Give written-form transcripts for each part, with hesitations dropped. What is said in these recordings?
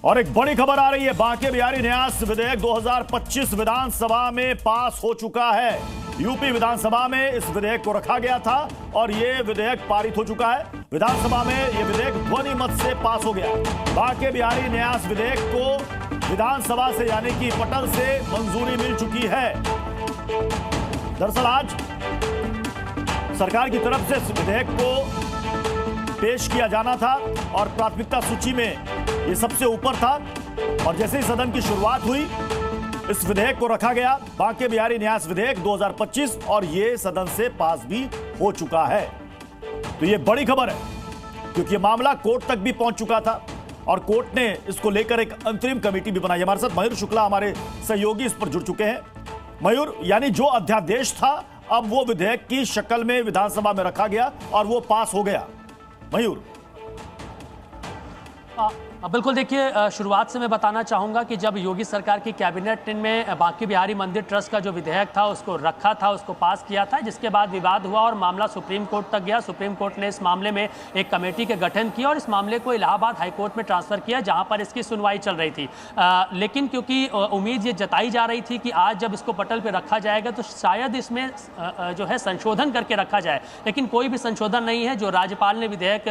और एक बड़ी खबर आ रही है, बांके बिहारी न्यास विधेयक 2025 विधानसभा में पास हो चुका है। यूपी विधानसभा में इस विधेयक को रखा गया था और यह विधेयक पारित हो चुका है। विधानसभा में यह विधेयक ध्वनि मत से पास हो गया। बांके बिहारी न्यास विधेयक को विधानसभा से यानी कि पटल से मंजूरी मिल चुकी है। दरअसल आज सरकार की तरफ से इस विधेयक को पेश किया जाना था और प्राथमिकता सूची में ये सबसे ऊपर था और जैसे ही सदन की शुरुआत हुई इस विधेयक को रखा गया, बांके बिहारी न्यास विधेयक 2025, और ये सदन से पास भी हो चुका है। तो ये बड़ी खबर है क्योंकि ये मामला कोर्ट तक भी पहुंच चुका था और कोर्ट ने इसको लेकर एक अंतरिम कमेटी भी बनाई। हमारे साथ मयूर शुक्ला हमारे सहयोगी इस पर जुड़ चुके हैं। मयूर, यानी जो अध्यादेश था अब वो विधेयक की शक्ल में विधानसभा में रखा गया और वो पास हो गया। मयूर, बिल्कुल, देखिए शुरुआत से मैं बताना चाहूँगा कि जब योगी सरकार की कैबिनेट में बांके बिहारी मंदिर ट्रस्ट का जो विधेयक था उसको रखा था, उसको पास किया था, जिसके बाद विवाद हुआ और मामला सुप्रीम कोर्ट तक गया। सुप्रीम कोर्ट ने इस मामले में एक कमेटी के गठन किया और इस मामले को इलाहाबाद हाईकोर्ट में ट्रांसफर किया जहाँ पर इसकी सुनवाई चल रही थी। लेकिन क्योंकि उम्मीद ये जताई जा रही थी कि आज जब इसको पटल पर रखा जाएगा तो शायद इसमें जो है संशोधन करके रखा जाए, लेकिन कोई भी संशोधन नहीं है। जो राज्यपाल ने विधेयक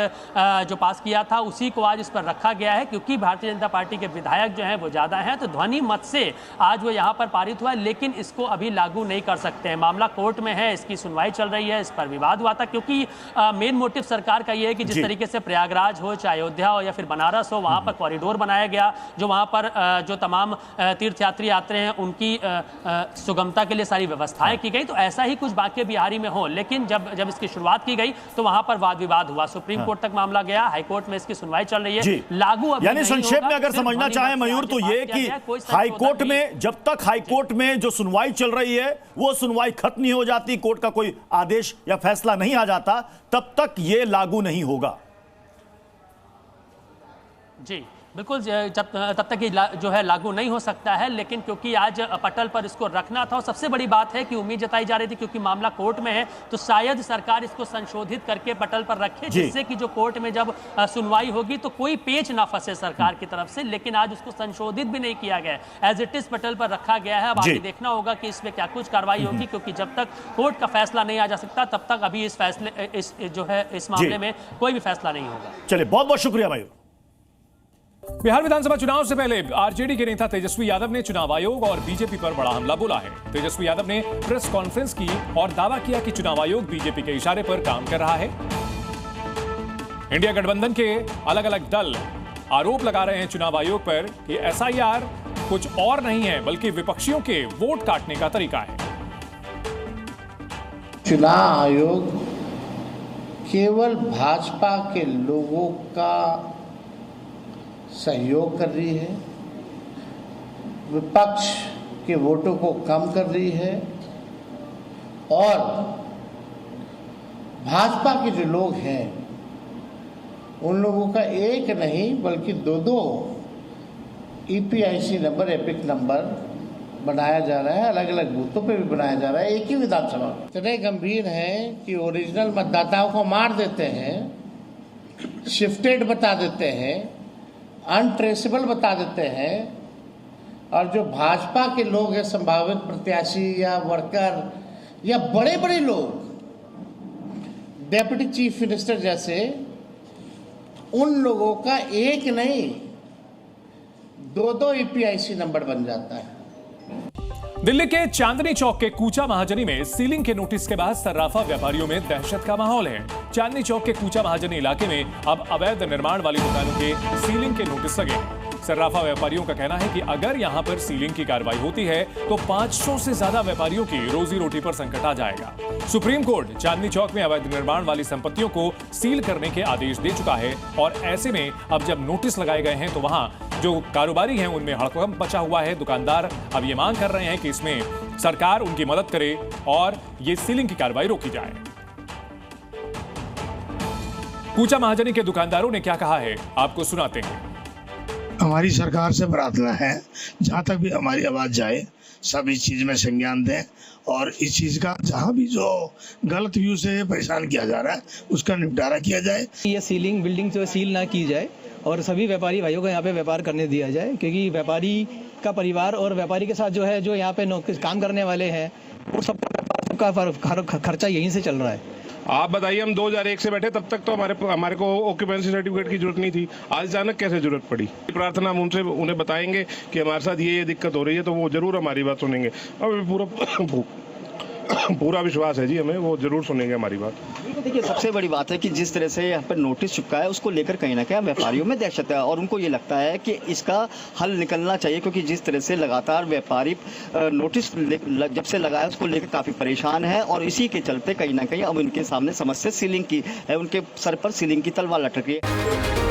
जो पास किया था उसी को आज इस पर रखा गया है। क्योंकि भारतीय जनता पार्टी के विधायक जो हैं वो ज्यादा हैं तो ध्वनि मत से आज वो यहां पर पारित हुआ है, लेकिन इसको अभी लागू नहीं कर सकते हैं। मामला कोर्ट में है, इसकी सुनवाई चल रही है। इस पर विवाद हुआ था क्योंकि मेन मोटिव सरकार का ये है कि जिस तरीके से प्रयागराज हो, चाहे अयोध्या हो या फिर बनारस हो, वहां पर कॉरिडोर बनाया गया, जो वहां पर जो तमाम तीर्थयात्री आते हैं उनकी सुगमता के लिए सारी व्यवस्थाएं की गई। तो ऐसा ही कुछ बांके बिहारी में हो, लेकिन जब इसकी शुरुआत की गई तो वहां पर वाद विवाद हुआ। सुप्रीम कोर्ट तक मामला गया, हाईकोर्ट में इसकी सुनवाई चल रही है। लागू यानी संक्षेप में अगर समझना चाहे मयूर तो ये कि हाईकोर्ट में जब तक हाईकोर्ट में जो सुनवाई चल रही है वो सुनवाई खत्म नहीं हो जाती, कोर्ट का कोई आदेश या फैसला नहीं आ जाता, तब तक ये लागू नहीं होगा। जी बिल्कुल, तब तक ये जो है लागू नहीं हो सकता है। लेकिन क्योंकि आज पटल पर इसको रखना था और सबसे बड़ी बात है कि उम्मीद जताई जा रही थी क्योंकि मामला कोर्ट में है तो शायद सरकार इसको संशोधित करके पटल पर रखे, जिससे कि जो कोर्ट में जब सुनवाई होगी तो कोई पेच ना फंसे सरकार की तरफ से। लेकिन आज उसको संशोधित भी नहीं किया गया, एज इट इज पटल पर रखा गया है। अब आगे देखना होगा कि इसमें क्या कुछ कार्रवाई होगी, क्योंकि जब तक कोर्ट का फैसला नहीं आ जा सकता तब तक अभी इस मामले में कोई भी फैसला नहीं होगा। चलिए, बहुत बहुत शुक्रिया मयूर। बिहार विधानसभा चुनाव से पहले आरजेडी के नेता तेजस्वी यादव ने चुनाव आयोग और बीजेपी पर बड़ा हमला बोला है। तेजस्वी यादव ने प्रेस कॉन्फ्रेंस की और दावा किया कि चुनाव आयोग बीजेपी के इशारे पर काम कर रहा है। इंडिया गठबंधन के अलग अलग दल आरोप लगा रहे हैं चुनाव आयोग पर कि एसआईआर कुछ और नहीं है बल्कि विपक्षियों के वोट काटने का तरीका है। चुनाव आयोग केवल भाजपा के लोगों का सहयोग कर रही है, विपक्ष के वोटों को कम कर रही है और भाजपा के जो लोग हैं उन लोगों का एक नहीं बल्कि दो ईपीआईसी नंबर, एपिक नंबर बनाया जा रहा है। अलग अलग बूथों पे भी बनाया जा रहा है। एक ही विधानसभा में इतने गंभीर हैं कि ओरिजिनल मतदाताओं को मार देते हैं, शिफ्टेड बता देते हैं, अनट्रेसेबल बता देते हैं, और जो भाजपा के लोग हैं, संभावित प्रत्याशी या वर्कर या बड़े बड़े लोग, डेप्यूटी चीफ मिनिस्टर जैसे, उन लोगों का एक नहीं दो ईपीआईसी नंबर बन जाता है। दिल्ली के चांदनी चौक के कूचा महाजनी में सीलिंग के नोटिस के बाद सर्राफा व्यापारियों में दहशत का माहौल है। चांदनी चौक के कूचा महाजनी इलाके में अब अवैध निर्माण वाली दुकानों के सीलिंग के नोटिस लगे हैं। सर्राफा व्यापारियों का कहना है कि अगर यहां पर सीलिंग की कार्रवाई होती है तो 500 से ज्यादा व्यापारियों की रोजी रोटी पर संकट आ जाएगा। सुप्रीम कोर्ट चांदनी चौक में अवैध निर्माण वाली संपत्तियों को सील करने के आदेश दे चुका है और ऐसे में अब जब नोटिस लगाए गए हैं तो वहां जो कारोबारी हैं उनमें हड़कंप मचा हुआ है। दुकानदार अब ये मांग कर रहे हैं कि इसमें सरकार उनकी मदद करे और ये सीलिंग की कार्रवाई रोकी जाए। कूचा महाजनी के दुकानदारों ने क्या कहा है, आपको सुनाते हैं। हमारी सरकार से प्रार्थना है जहाँ तक भी हमारी आवाज़ जाए सब इस चीज़ में संज्ञान दें और इस चीज़ का जहाँ भी जो गलत व्यू से परेशान किया जा रहा है उसका निपटारा किया जाए। ये सीलिंग बिल्डिंग जो सील ना की जाए और सभी व्यापारी भाइयों को यहाँ पे व्यापार करने दिया जाए, क्योंकि व्यापारी का परिवार और व्यापारी के साथ जो है, जो यहाँ पे काम करने वाले हैं, वो सबका खर्चा यहीं से चल रहा है। आप बताइए, हम 2001 से बैठे, तब तक तो हमारे को ऑक्यूपेंसी सर्टिफिकेट की जरूरत नहीं थी। आज अचानक कैसे जरूरत पड़ी? प्रार्थना हम उन्हें बताएंगे कि हमारे साथ ये दिक्कत हो रही है, तो वो जरूर हमारी बात सुनेंगे। अब पूरा विश्वास है जी हमें, वो जरूर सुनेंगे हमारी बात। देखिए, सबसे बड़ी बात है कि जिस तरह से यहाँ पर नोटिस चिपका है, उसको लेकर कहीं ना कहीं व्यापारियों में दहशत है और उनको ये लगता है कि इसका हल निकलना चाहिए, क्योंकि जिस तरह से लगातार व्यापारी नोटिस जब से लगा है उसको लेकर काफ़ी परेशान है और इसी के चलते कहीं ना कहीं अब उनके सामने समस्या सीलिंग की है, उनके सर पर सीलिंग की तलवार लटक रही है।